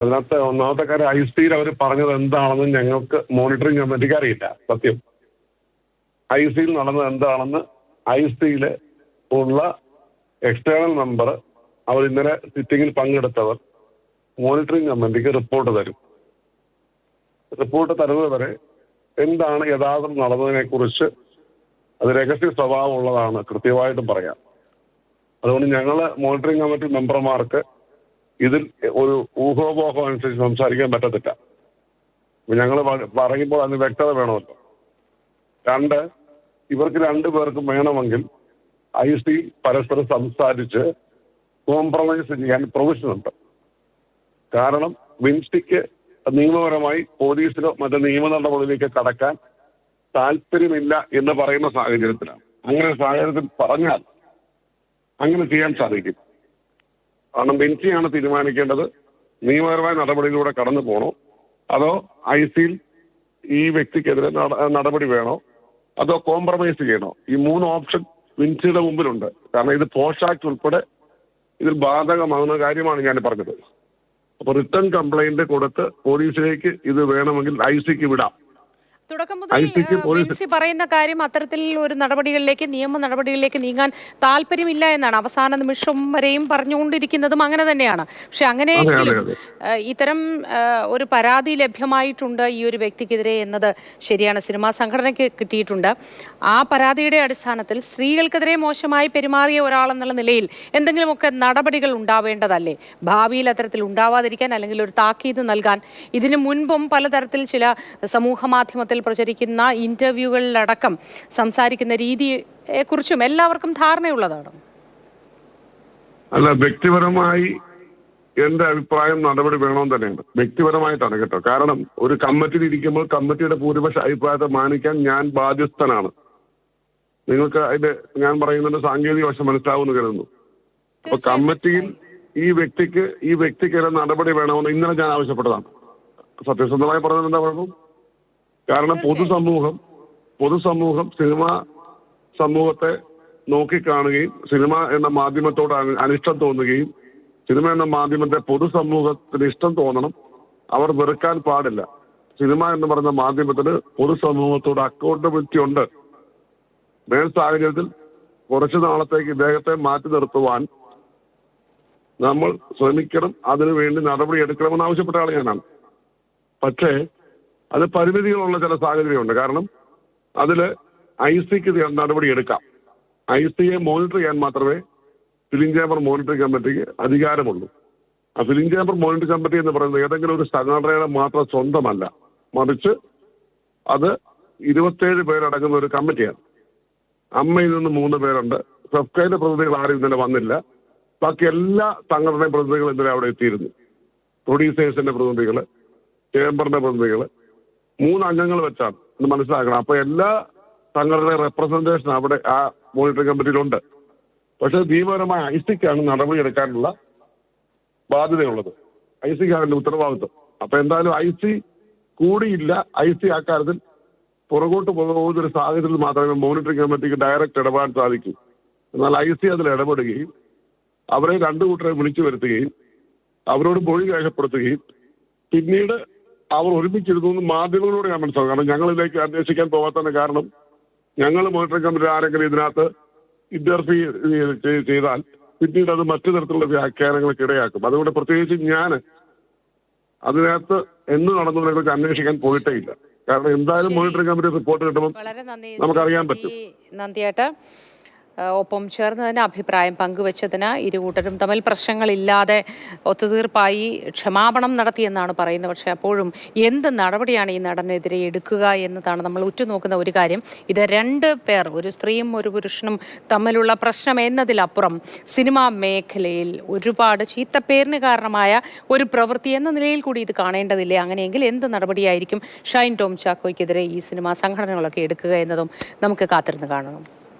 അതിനകത്ത് ഒന്നാമത്തെ കാര്യം ഐസിയിൽ അവർ പറഞ്ഞത് എന്താണെന്ന് ഞങ്ങൾക്ക് മോണിറ്ററിംഗ് കമ്മിറ്റിക്ക് അറിയില്ല. സത്യം, ഐസിയിൽ നടന്നത് എന്താണെന്ന് ഐസിയിൽ ഉള്ള എക്സ്റ്റേണൽ മെമ്പർ അവർ ഇന്നലെ സിറ്റിങ്ങിൽ പങ്കെടുത്തവർ മോണിറ്ററിംഗ് കമ്മിറ്റിക്ക് റിപ്പോർട്ട് തരും. റിപ്പോർട്ട് തരുന്നത് വരെ എന്താണ് യഥാർത്ഥം നടന്നതിനെ കുറിച്ച് അത് രഹസ്യ സ്വഭാവമുള്ളതാണ് കൃത്യമായിട്ടും പറയാം. അതുകൊണ്ട് ഞങ്ങൾ മോണിറ്ററിംഗ് കമ്മിറ്റി മെമ്പർമാർക്ക് ഇതിൽ ഒരു ഊഹോപോഹം അനുസരിച്ച് സംസാരിക്കാൻ പറ്റത്തില്ല. ഞങ്ങൾ പറയുമ്പോൾ അതിന് വ്യക്തത വേണമല്ലോ. രണ്ട്, ഇവർക്ക് രണ്ടുപേർക്കും വേണമെങ്കിൽ ഐസി പരസ്പരം സംസാരിച്ച് കോംപ്രമൈസ് ചെയ്യാൻ പ്രൊവിഷനുണ്ട്. കാരണം വിൻസിക്ക് നിയമപരമായി പോലീസിലോ മറ്റു നിയമ നടപടിയിലേക്ക് കടക്കാൻ താല്പര്യമില്ല എന്ന് പറയുന്ന സാഹചര്യത്തിലാണ്. അങ്ങനെ സാഹചര്യത്തിൽ പറഞ്ഞാൽ അങ്ങനെ ചെയ്യാൻ സാധിക്കും. കാരണം ബെഞ്ചിയാണ് തീരുമാനിക്കേണ്ടത് നിയമപരമായ നടപടിയിലൂടെ കടന്നു പോകണോ അതോ ഐസിയിൽ ഈ വ്യക്തിക്കെതിരെ നടപടി വേണോ അതോ കോംപ്രമൈസ് ചെയ്യണോ. ഈ 3 ഓപ്ഷൻ ബെഞ്ചിയുടെ മുമ്പിലുണ്ട്. കാരണം ഇത് പോഷ് ആക്ട് ഉൾപ്പെടെ ഇതിൽ ബാധകമാകുന്ന കാര്യമാണ് ഞാൻ പറഞ്ഞത്. അപ്പോൾ റിട്ടേൺ കംപ്ലൈന്റ് കൊടുത്ത് പോലീസിലേക്ക് ഇത് വേണമെങ്കിൽ ഐസിക്ക് വിടാം. തുടക്കം മുതൽ പറയുന്ന കാര്യം അത്തരത്തിൽ ഒരു നടപടികളിലേക്ക് നിയമ നടപടികളിലേക്ക് നീങ്ങാൻ താല്പര്യമില്ല എന്നാണ്. അവസാന നിമിഷം വരെയും പറഞ്ഞുകൊണ്ടിരിക്കുന്നതും അങ്ങനെ തന്നെയാണ്. പക്ഷെ അങ്ങനെയെങ്കിലും ഇത്തരം ഒരു പരാതി ലഭ്യമായിട്ടുണ്ട് ഈ ഒരു വ്യക്തിക്കെതിരെ എന്നത് ശരിയാണ്. സിനിമാ സംഘടനയ്ക്ക് കിട്ടിയിട്ടുണ്ട്. ആ പരാതിയുടെ അടിസ്ഥാനത്തിൽ സ്ത്രീകൾക്കെതിരെ മോശമായി പെരുമാറിയ ഒരാളെന്നുള്ള നിലയിൽ എന്തെങ്കിലുമൊക്കെ നടപടികൾ ഉണ്ടാവേണ്ടതല്ലേ? ഭാവിയിൽ അത്തരത്തിൽ ഉണ്ടാവാതിരിക്കാൻ അല്ലെങ്കിൽ ഒരു താക്കീത് നൽകാൻ. ഇതിനു മുൻപും പലതരത്തിൽ ചില സമൂഹ മാധ്യമത്തിൽ പ്രചരിക്കുന്ന ഇന്റർവ്യൂകളിലടക്കം സംസാരിക്കുന്ന രീതിയെ കുറിച്ചും എല്ലാവർക്കും ധാരണയുള്ളതാണ്. അല്ല, വ്യക്തിപരമായി എന്റെ അഭിപ്രായം നടപടി വേണമെന്ന് തന്നെയാണ്. വ്യക്തിപരമായിട്ടാണ് കേട്ടോ. കാരണം ഒരു കമ്മിറ്റിയിൽ ഇരിക്കുമ്പോൾ കമ്മിറ്റിയുടെ ഭൂരിപക്ഷ അഭിപ്രായത്തെ മാനിക്കാൻ ഞാൻ ബാധ്യസ്ഥനാണ്. നിങ്ങൾക്ക് അതിന്റെ ഞാൻ പറയുന്നതിന്റെ സാങ്കേതിക വശം മനസ്സിലാവുമെന്ന് കരുതുന്നു. അപ്പൊ കമ്മിറ്റിയിൽ ഈ വ്യക്തിക്ക് നടപടി വേണമെന്ന് ഇന്നലെ ഞാൻ ആവശ്യപ്പെട്ടതാണ്. സത്യസന്ധമായി പറഞ്ഞത് എന്താ കുഴപ്പം? കാരണം പൊതുസമൂഹം സിനിമ സമൂഹത്തെ നോക്കിക്കാണുകയും സിനിമ എന്ന മാധ്യമത്തോട് അനിഷ്ടം തോന്നുകയും സിനിമ എന്ന മാധ്യമത്തെ പൊതുസമൂഹത്തിന് ഇഷ്ടം തോന്നണം. അവർ വെറുക്കാൻ പാടില്ല. സിനിമ എന്ന് പറയുന്ന മാധ്യമത്തിന് പൊതുസമൂഹത്തോട് അക്കൗണ്ടബിലിറ്റി ഉണ്ട്. മേൽ സാഹചര്യത്തിൽ കുറച്ചു നാളത്തേക്ക് ഇദ്ദേഹത്തെ മാറ്റി നിർത്തുവാൻ നമ്മൾ ശ്രമിക്കണം. അതിനുവേണ്ടി നടപടി എടുക്കണമെന്ന് ആവശ്യപ്പെട്ട ആൾ ഞാനാണ്. പക്ഷേ അത് പരിമിതികളുള്ള ചില സാഹചര്യമുണ്ട്. കാരണം അതിൽ ഐസിക്ക് നടപടി എടുക്കാം. ഐസിയെ മോണിറ്റർ ചെയ്യാൻ മാത്രമേ ഫിലിം ചേംബർ മോണിറ്ററിംഗ് കമ്മിറ്റിക്ക് അധികാരമുള്ളൂ. ആ ഫിലിം ചേംബർ മോണിറ്ററിംഗ് കമ്മിറ്റി എന്ന് പറയുന്നത് ഏതെങ്കിലും ഒരു സംഘടനയുടെ മാത്രം സ്വന്തമല്ല, മറിച്ച് അത് 27 പേരടങ്ങുന്ന ഒരു കമ്മിറ്റിയാണ്. അമ്മയിൽ നിന്ന് 3 പേരുണ്ട്. ഫെഫ്കയുടെ പ്രതിനിധികൾ ആരും ഇന്നലെ വന്നില്ല. ബാക്കി എല്ലാ സംഘടനയുടെ പ്രതിനിധികളും ഇന്നലെ അവിടെ എത്തിയിരുന്നു. പ്രൊഡ്യൂസേഴ്സിന്റെ പ്രതിനിധികൾ, ചേംബറിന്റെ പ്രതിനിധികൾ, 3 അംഗങ്ങൾ വെച്ചാണ് എന്ന് മനസ്സിലാക്കണം. അപ്പൊ എല്ലാ സംഘടനയുടെ റെപ്രസെന്റേഷൻ അവിടെ ആ മോണിറ്ററിംഗ് കമ്മിറ്റിയിലുണ്ട്. പക്ഷെ നിയമപരമായ ഐസിക്കാണ് നടപടി എടുക്കാനുള്ള ബാധ്യതയുള്ളത്. ഐസിക്കാണ് അതിന്റെ ഉത്തരവാദിത്വം. അപ്പൊ എന്തായാലും ഐസി കൂടിയില്ല. ഐസി ആ കാര്യത്തിൽ പുറകോട്ട് പോകുന്ന ഒരു സാഹചര്യത്തിൽ മാത്രമേ മോണിറ്ററിംഗ് കമ്മിറ്റിക്ക് ഡയറക്റ്റ് ഇടപെടാൻ സാധിക്കൂ. എന്നാൽ ഐസി അതിൽ ഇടപെടുകയും അവരെ 2 കൂട്ടരെ വിളിച്ചു വരുത്തുകയും അവരോട് മൊഴി രേഖപ്പെടുത്തുകയും പിന്നീട് അവർ ഒരുമിച്ചിരുന്നു മാധ്യമങ്ങളോട് ഞാൻ മനസ്സിലാക്കും. കാരണം ഞങ്ങളിലേക്ക് അന്വേഷിക്കാൻ പോകാത്തതിന് കാരണം ഞങ്ങൾ മോണിറ്ററിംഗ് കമ്മിറ്റി ആരെങ്കിലും ഇതിനകത്ത് ഇന്റർഫിയർ ചെയ്താൽ പിന്നീട് അത് മറ്റു തരത്തിലുള്ള വ്യാഖ്യാനങ്ങൾക്ക് ഇടയാക്കും. അതുകൊണ്ട് പ്രത്യേകിച്ച് ഞാൻ അതിനകത്ത് എന്ന് നടന്നതിനെ കുറിച്ച് അന്വേഷിക്കാൻ പോയിട്ടേ ഇല്ല. കാരണം എന്തായാലും മോണിറ്ററിംഗ് കമ്മിറ്റി റിപ്പോർട്ട് കിട്ടുമ്പോൾ നമുക്കറിയാൻ പറ്റും. നന്ദിയേട്ടാ, ഒപ്പം ചേർന്നതിന് അഭിപ്രായം പങ്കുവച്ചതിന് ഇരുകൂട്ടരും തമ്മിൽ പ്രശ്നങ്ങളില്ലാതെ ഒത്തുതീർപ്പായി ക്ഷമാപണം നടത്തിയെന്നാണ് പറയുന്നത്. പക്ഷേ അപ്പോഴും എന്ത് നടപടിയാണ് ഈ നടനെതിരെ എടുക്കുക എന്നതാണ് നമ്മൾ ഉറ്റുനോക്കുന്ന ഒരു കാര്യം. ഇത് 2 പേർ, ഒരു സ്ത്രീയും ഒരു പുരുഷനും തമ്മിലുള്ള പ്രശ്നം എന്നതിലപ്പുറം സിനിമാ മേഖലയിൽ ഒരുപാട് ചീത്തപ്പേരിന് കാരണമായ ഒരു പ്രവൃത്തി എന്ന നിലയിൽ കൂടി ഇത് കാണേണ്ടതില്ലേ? അങ്ങനെയെങ്കിൽ എന്ത് നടപടിയായിരിക്കും ഷൈൻ ടോം ചാക്കോയ്ക്കെതിരെ ഈ സിനിമാ സംഘടനകളൊക്കെ എടുക്കുക എന്നതും നമുക്ക് കാത്തിരുന്ന് കാണണം.